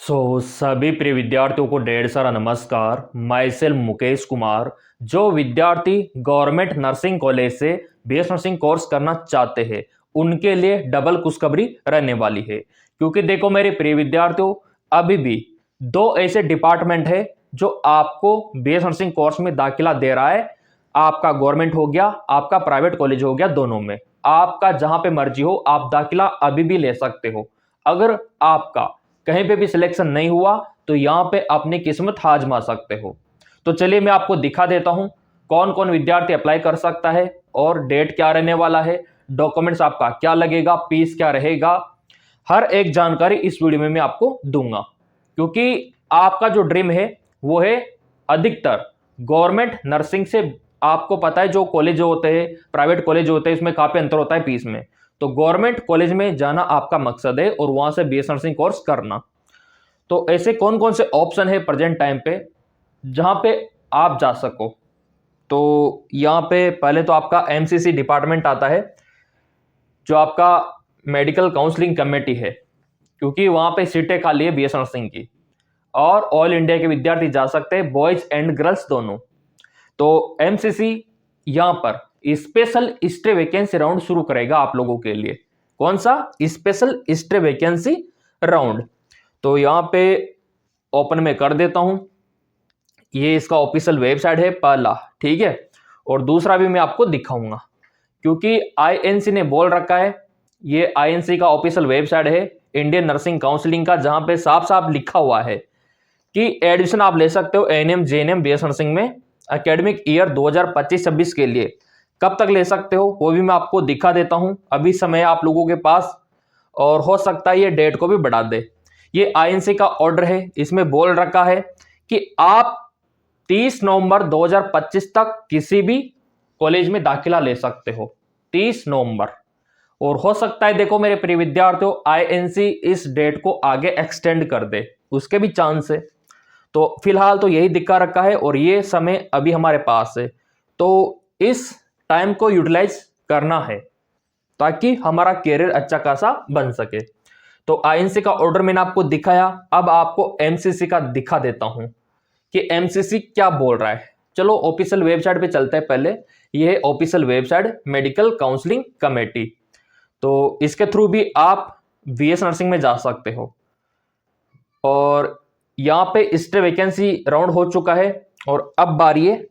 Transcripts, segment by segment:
सभी प्रिय विद्यार्थियों को ढेर सारा नमस्कार। My self Mukesh Kumar. जो विद्यार्थी गवर्नमेंट नर्सिंग कॉलेज से बीएस नर्सिंग कोर्स करना चाहते हैं उनके लिए डबल खुशखबरी रहने वाली है, क्योंकि देखो मेरे प्रिय विद्यार्थियों, अभी भी दो ऐसे डिपार्टमेंट है जो आपको बीएस नर्सिंग कोर्स में दाखिला दे रहा है। आपका गवर्नमेंट हो गया, आपका प्राइवेट कॉलेज हो गया, दोनों में आपका जहां पे मर्जी हो आप दाखिला अभी भी ले सकते हो। अगर आपका कहीं पे भी सिलेक्शन नहीं हुआ तो यहां पे अपनी किस्मत आजमा सकते हो। तो चलिए मैं आपको दिखा देता हूं कौन कौन विद्यार्थी अप्लाई कर सकता है और डेट क्या रहने वाला है, डॉक्यूमेंट्स आपका क्या लगेगा, फीस क्या रहेगा, हर एक जानकारी इस वीडियो में मैं आपको दूंगा। क्योंकि आपका जो ड्रीम है वो है अधिकतर गवर्नमेंट नर्सिंग से। आपको पता है जो कॉलेज होते हैं, प्राइवेट कॉलेज होते हैं, इसमें काफी अंतर होता है फीस में। तो गवर्नमेंट कॉलेज में जाना आपका मकसद है और वहां से बीएस नर्सिंग कोर्स करना। तो ऐसे कौन कौन से ऑप्शन है प्रेजेंट टाइम पे जहां पे आप जा सको। तो यहां पे पहले तो आपका एमसीसी डिपार्टमेंट आता है, जो आपका मेडिकल काउंसलिंग कमेटी है, क्योंकि वहां पे सीटें खाली है बीएस नर्सिंग की। और ऑल इंडिया के विद्यार्थी जा सकते हैं, बॉयज एंड गर्ल्स दोनों। तो एमसीसी यहां पर स्पेशल स्टे वैकेंसी राउंड शुरू करेगा आप लोगों के लिए। कौन सा? Special stay vacancy round. तो यहां पे ओपन में कर देता हूं, ये इसका ऑफिशियल वेबसाइट है पहला, ठीक है। और दूसरा भी मैं आपको दिखाऊंगा, क्योंकि आईएनसी ने बोल रखा है, ये आईएनसी का ऑफिशियल वेबसाइट है इंडियन नर्सिंग काउंसिलिंग का, जहां पे साफ साफ लिखा हुआ है कि एडमिशन आप ले सकते हो एएनएम जेएनएम बीएस नर्सिंग में एकेडमिक ईयर 2025-26 के लिए। कब तक ले सकते हो वो भी मैं आपको दिखा देता हूं। अभी समय आप लोगों के पास, और हो सकता है ये डेट को भी बढ़ा दे। ये आईएनसी का ऑर्डर है, इसमें बोल रखा है कि आप 30 नवंबर 2025 तक किसी भी कॉलेज में दाखिला ले सकते हो, 30 नवंबर। और हो सकता है देखो मेरे प्रिय विद्यार्थियों, आईएनसी इस डेट को आगे एक्सटेंड कर दे, उसके भी चांस है। तो फिलहाल तो यही दिखा रखा है और ये समय अभी हमारे पास है, तो इस टाइम को यूटिलाइज करना है ताकि हमारा कैरियर अच्छा खासा बन सके। तो आईएनसी का ऑर्डर मैंने आपको दिखाया, अब आपको एमसीसी का दिखा देता हूं कि एमसीसी क्या बोल रहा है। चलो ऑफिशियल वेबसाइट पे चलते हैं पहले। ये है official website medical counselling committee. तो इसके थ्रू भी आप बीएस नर्सिंग में जा सकते हो। और यहाँ पे स्टे वैकेंसी राउंड हो चुका है और अब बारी है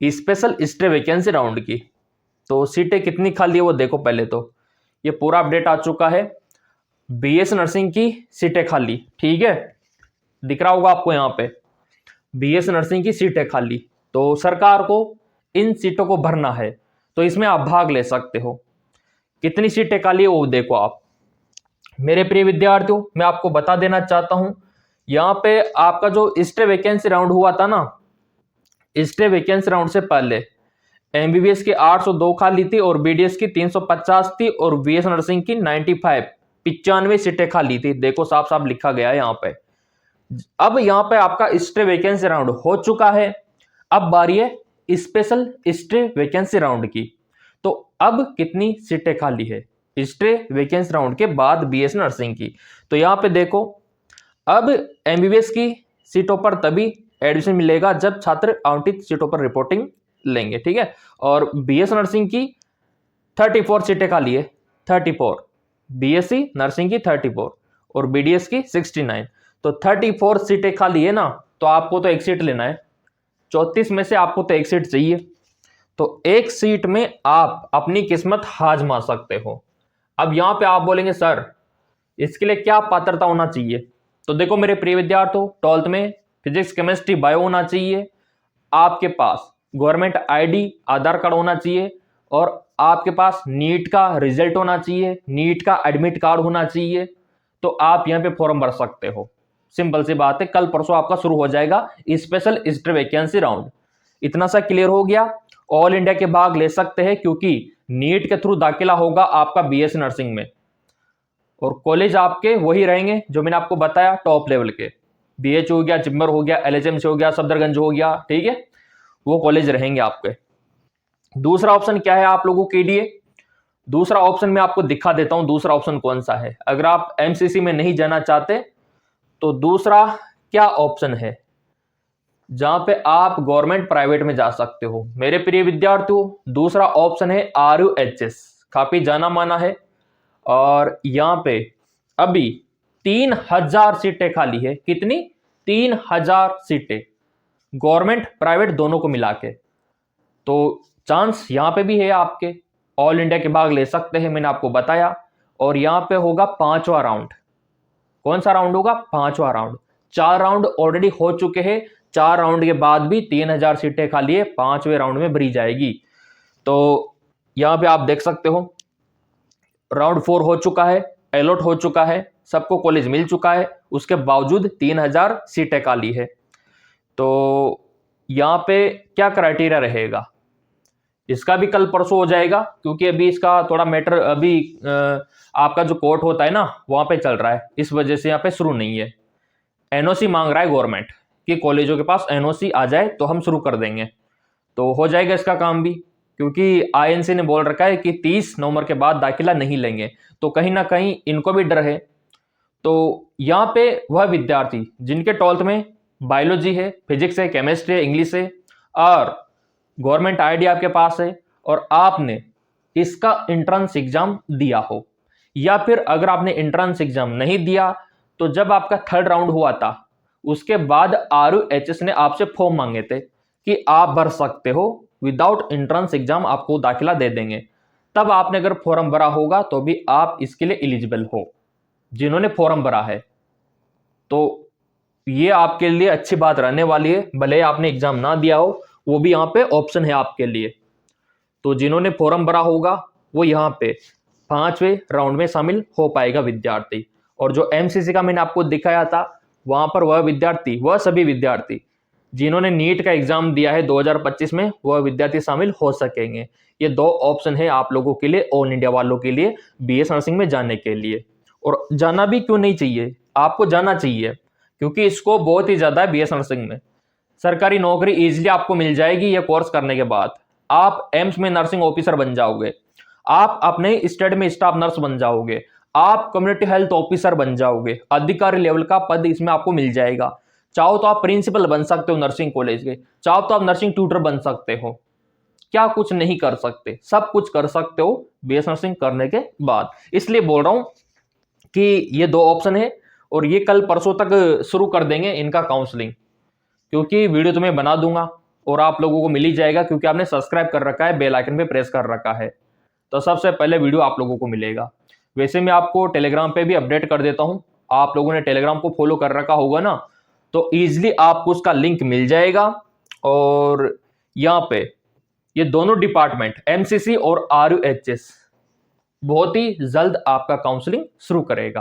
स्पेशल स्टे वैकेंसी राउंड की। तो सीटें कितनी खाली है वो देखो। पहले तो ये पूरा अपडेट आ चुका है, बीएस नर्सिंग की सीटें खाली, ठीक है, दिख रहा होगा आपको यहाँ पे बीएस नर्सिंग की सीटें खाली। तो सरकार को इन सीटों को भरना है, तो इसमें आप भाग ले सकते हो। कितनी सीटें खाली है वो देखो आप। मेरे प्रिय विद्यार्थियों, मैं आपको बता देना चाहता हूं, यहाँ पे आपका जो स्टे वैकेंसी राउंड हुआ था ना, स्टे वैकेंसी राउंड से पहले एमबीबीएस की 802 खाली थी और बीडीएस की 350 थी और बीएस नर्सिंग की 95 सीटें खाली थी। देखो साफ साफ लिखा गया है यहाँ पे। अब यहाँ पे आपका स्टे वैकेंसी राउंड हो चुका है, अब बारी है स्पेशल स्टे वैकेंसी राउंड की। तो अब कितनी सीटें खाली है स्टे वैकेंसी राउंड के बाद बीएस नर्सिंग की। तो यहाँ पे देखो, अब एमबीबीएस की सीटों पर तभी एडमिशन मिलेगा जब छात्र आवंटित सीटों पर रिपोर्टिंग लेंगे, ठीक है। और बीएस नर्सिंग की 34 सीटें खाली है, 34, बीएससी नर्सिंग की 34 और बीडीएस की 69। तो 34 सीटें खाली है ना, तो आपको तो एक सीट लेना है, 34 में से आपको तो एक सीट चाहिए। तो एक सीट में आप अपनी किस्मत आजमा सकते हो। अब यहां पे आप बोलेंगे सर इसके लिए क्या पात्रता होना चाहिए। तो देखो मेरे प्रिय विद्यार्थियों, 12th में फिजिक्स केमिस्ट्री बायो होना चाहिए, आपके पास गवर्नमेंट आईडी आधार कार्ड होना चाहिए, और आपके पास नीट का रिजल्ट होना चाहिए, नीट का एडमिट कार्ड होना चाहिए। तो आप यहाँ पे फॉर्म भर सकते हो। सिंपल सी बात है, कल परसों आपका शुरू हो जाएगा स्पेशल स्टे वैकेंसी राउंड। इतना सा क्लियर हो गया। ऑल इंडिया के भाग ले सकते हैं, क्योंकि नीट के थ्रू दाखिला होगा आपका बीएस नर्सिंग में, और कॉलेज आपके वही रहेंगे जो मैंने आपको बताया टॉप लेवल के। बीएच हो गया, जिम्मर हो गया, एलएचएमसी हो गया, सफदरगंज हो गया, ठीक है, वो कॉलेज रहेंगे आपके। दूसरा ऑप्शन क्या है आप लोगों के लिए? दूसरा ऑप्शन मैं आपको दिखा देता हूं, दूसरा ऑप्शन कौन सा है। अगर आप एमसीसी में नहीं जाना चाहते तो दूसरा क्या ऑप्शन है जहां पे आप गवर्नमेंट प्राइवेट में जा सकते हो मेरे प्रिय विद्यार्थियों? दूसरा ऑप्शन है RUHS, काफी जाना माना है। और यहां पे अभी 3000 सीटें खाली है। कितनी? 3000 सीटें, गवर्नमेंट प्राइवेट दोनों को मिला के। तो चांस यहां पे भी है आपके, ऑल इंडिया के भाग ले सकते हैं, मैंने आपको बताया। और यहां पे होगा 5वां राउंड। कौन सा राउंड होगा? 5वां राउंड। 4 राउंड ऑलरेडी हो चुके हैं, 4 राउंड के बाद भी 3000 सीटें खाली है, 5वें राउंड में भरी जाएगी। तो यहां पे आप देख सकते हो राउंड 4 हो चुका है, अलॉट हो चुका है, सबको कॉलेज मिल चुका है, उसके बावजूद 3000 सीटें खाली है। तो यहां पे क्या क्राइटेरिया रहेगा इसका भी कल परसों हो जाएगा, क्योंकि अभी इसका थोड़ा मैटर अभी आपका जो कोर्ट होता है ना वहां पे चल रहा है, इस वजह से यहाँ पे शुरू नहीं है। NOC मांग रहा है गवर्नमेंट कि कॉलेजों के पास NOC आ जाए तो हम शुरू कर देंगे, तो हो जाएगा इसका काम भी, क्योंकि INC ने बोल रखा है कि 30 नवंबर के बाद दाखिला नहीं लेंगे, तो कहीं ना कहीं इनको भी डर है। तो यहाँ पे वह विद्यार्थी जिनके 12th में बायोलॉजी है, फिजिक्स है, केमिस्ट्री है, इंग्लिश है और गवर्नमेंट ID आपके पास है और आपने इसका एंट्रेंस एग्जाम दिया हो, या फिर अगर आपने एंट्रेंस एग्जाम नहीं दिया तो जब आपका 3rd राउंड हुआ था उसके बाद RUHS ने आपसे फॉर्म मांगे थे कि आप भर सकते हो, विदाउट एंट्रेंस एग्जाम आपको दाखिला दे देंगे। तब आपने अगर फॉर्म भरा होगा तो भी आप इसके लिए एलिजिबल हो, जिन्होंने फॉर्म भरा है। तो ये आपके लिए अच्छी बात रहने वाली है, भले आपने एग्जाम ना दिया हो, वो भी यहाँ पे ऑप्शन है आपके लिए। तो जिन्होंने फॉर्म भरा होगा वो यहाँ पे 5वें राउंड में शामिल हो पाएगा विद्यार्थी। और जो MCC का मैंने आपको दिखाया था वहां पर वह सभी विद्यार्थी जिन्होंने नीट का एग्जाम दिया है 2025 में, वह विद्यार्थी शामिल हो सकेंगे। ये 2 ऑप्शन है आप लोगों के लिए, ऑल इंडिया वालों के लिए, BS नर्सिंग में जाने के लिए। और जाना भी क्यों नहीं चाहिए? आपको जाना चाहिए, क्योंकि इसको बहुत ही ज्यादा है BS नर्सिंग में। सरकारी नौकरी इजीली आपको मिल जाएगी ये कोर्स करने के बाद। आप एम्स में नर्सिंग ऑफिसर बन जाओगे, आप अपने स्टेट में स्टाफ नर्स बन जाओगे, आप कम्युनिटी हेल्थ ऑफिसर बन जाओगे, अधिकारी लेवल का पद इसमें आपको मिल जाएगा। चाहो तो आप प्रिंसिपल बन सकते हो नर्सिंग कॉलेज के, चाहो तो आप नर्सिंग ट्यूटर बन सकते हो। क्या कुछ नहीं कर सकते? सब कुछ कर सकते हो BS नर्सिंग करने के बाद। इसलिए बोल रहा हूं कि ये 2 ऑप्शन है और ये कल परसों तक शुरू कर देंगे इनका काउंसलिंग, क्योंकि वीडियो तुम्हें बना दूंगा और आप लोगों को मिल ही जाएगा, क्योंकि आपने सब्सक्राइब कर रखा है, बेल आइकन पे प्रेस कर रखा है, तो सबसे पहले वीडियो आप लोगों को मिलेगा। वैसे मैं आपको टेलीग्राम पे भी अपडेट कर देता हूं, आप लोगों ने टेलीग्राम को फॉलो कर रखा होगा ना, तो ईजिली आपको उसका लिंक मिल जाएगा। और यहाँ पे ये दोनों डिपार्टमेंट MCC और RUHS बहुत ही जल्द आपका काउंसलिंग शुरू करेगा।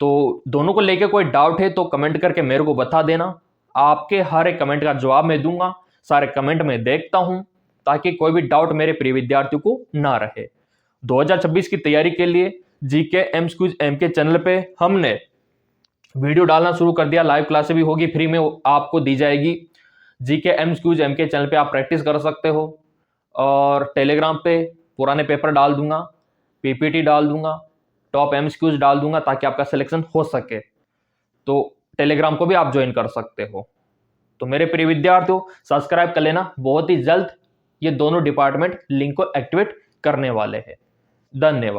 तो दोनों को लेके कोई डाउट है तो कमेंट करके मेरे को बता देना, आपके हर एक कमेंट का जवाब मैं दूंगा, सारे कमेंट में देखता हूं, ताकि कोई भी डाउट मेरे प्रिय विद्यार्थियों को ना रहे। 2026 की तैयारी के लिए GK एमसीक्यूज MK चैनल पे हमने वीडियो डालना शुरू कर दिया, लाइव क्लासेस भी होगी, फ्री में आपको दी जाएगी। GK एमसीक्यूज MK चैनल पे आप प्रैक्टिस कर सकते हो, और टेलीग्राम पे पुराने पेपर डाल दूंगा, PPT डाल दूंगा, टॉप MCQs डाल दूंगा, ताकि आपका सिलेक्शन हो सके। तो टेलीग्राम को भी आप ज्वाइन कर सकते हो। तो मेरे प्रिय विद्यार्थियों सब्सक्राइब कर लेना, बहुत ही जल्द ये दोनों डिपार्टमेंट लिंक को एक्टिवेट करने वाले हैं। धन्यवाद।